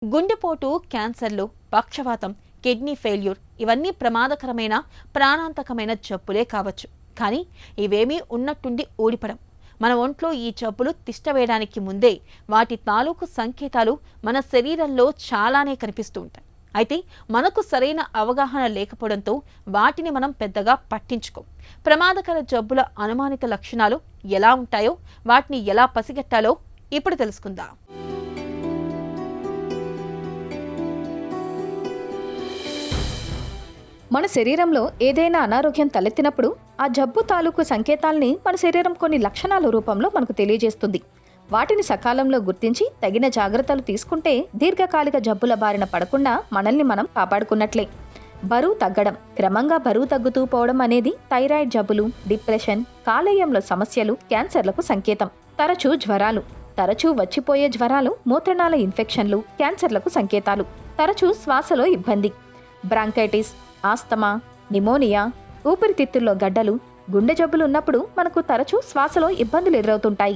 గుండెపోటు, క్యాన్సర్లు, పక్షవాతం, కిడ్నీ ఫెయిల్యూర్ ఇవన్నీ ప్రమాదకరమైన ప్రాణాంతకమైన జబ్బులే కావచ్చు. కానీ ఇవేమీ ఉన్నట్టుండి ఊడిపడం. మన ఒంట్లో ఈ జబ్బులు తిష్టవేయడానికి ముందే వాటి తాలూకు సంకేతాలు మన శరీరంలో చాలానే కనిపిస్తూ ఉంటాయి. అయితే మనకు సరైన అవగాహన లేకపోవడంతో వాటిని మనం పెద్దగా పట్టించుకోం. ప్రమాదకర జబ్బుల అనుమానిత లక్షణాలు ఎలా ఉంటాయో, వాటిని ఎలా పసిగట్టాలో ఇప్పుడు తెలుసుకుందాం. మన శరీరంలో ఏదైనా అనారోగ్యం తలెత్తినప్పుడు ఆ జబ్బు తాలూకు సంకేతాల్ని మన శరీరం కొన్ని లక్షణాల రూపంలో మనకు తెలియజేస్తుంది. వాటిని సకాలంలో గుర్తించి తగిన జాగ్రత్తలు తీసుకుంటే దీర్ఘకాలిక జబ్బుల బారిన పడకుండా మనల్ని మనం కాపాడుకున్నట్లే. బరువు తగ్గడం, క్రమంగా బరువు తగ్గుతూ పోవడం అనేది థైరాయిడ్ జబ్బులు, డిప్రెషన్, కాలేయంలో సమస్యలు, క్యాన్సర్లకు సంకేతం. తరచూ జ్వరాలు, తరచూ వచ్చిపోయే జ్వరాలు మూత్రనాళ ఇన్ఫెక్షన్లు, క్యాన్సర్లకు సంకేతాలు. తరచూ శ్వాసలో ఇబ్బంది, బ్రాంకైటిస్, ఆస్తమా, నిమోనియా, ఊపిరితిత్తుల్లో గడ్డలు, గుండె జబ్బులు ఉన్నప్పుడు మనకు తరచూ శ్వాసలో ఇబ్బందులు ఎదురవుతుంటాయి.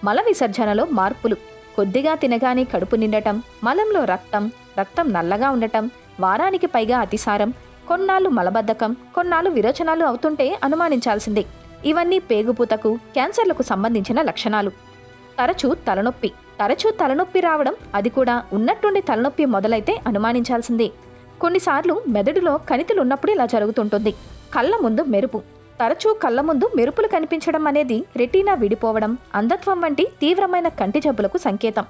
మల విసర్జనలో మార్పులు, కొద్దిగా తినగానే కడుపు నిండటం, మలంలో రక్తం నల్లగా ఉండటం, వారానికి పైగా అతిసారం, కొన్నాళ్ళు మలబద్ధకం, కొన్నాళ్ళు విరోచనాలు అవుతుంటే అనుమానించాల్సిందే. ఇవన్నీ పేగుపూతకు, క్యాన్సర్లకు సంబంధించిన లక్షణాలు. తరచూ తలనొప్పి రావడం, అది కూడా ఉన్నట్టుండి తలనొప్పి మొదలైతే అనుమానించాల్సిందే. కొన్నిసార్లు మెదడులో కణితులు ఉన్నప్పుడు ఇలా జరుగుతుంటుంది. కళ్ళ ముందు మెరుపు, తరచూ కళ్ళ ముందు మెరుపులు కనిపించడం అనేది రెటీనా విడిపోవడం, అంధత్వం వంటి తీవ్రమైన కంటి జబ్బులకు సంకేతం.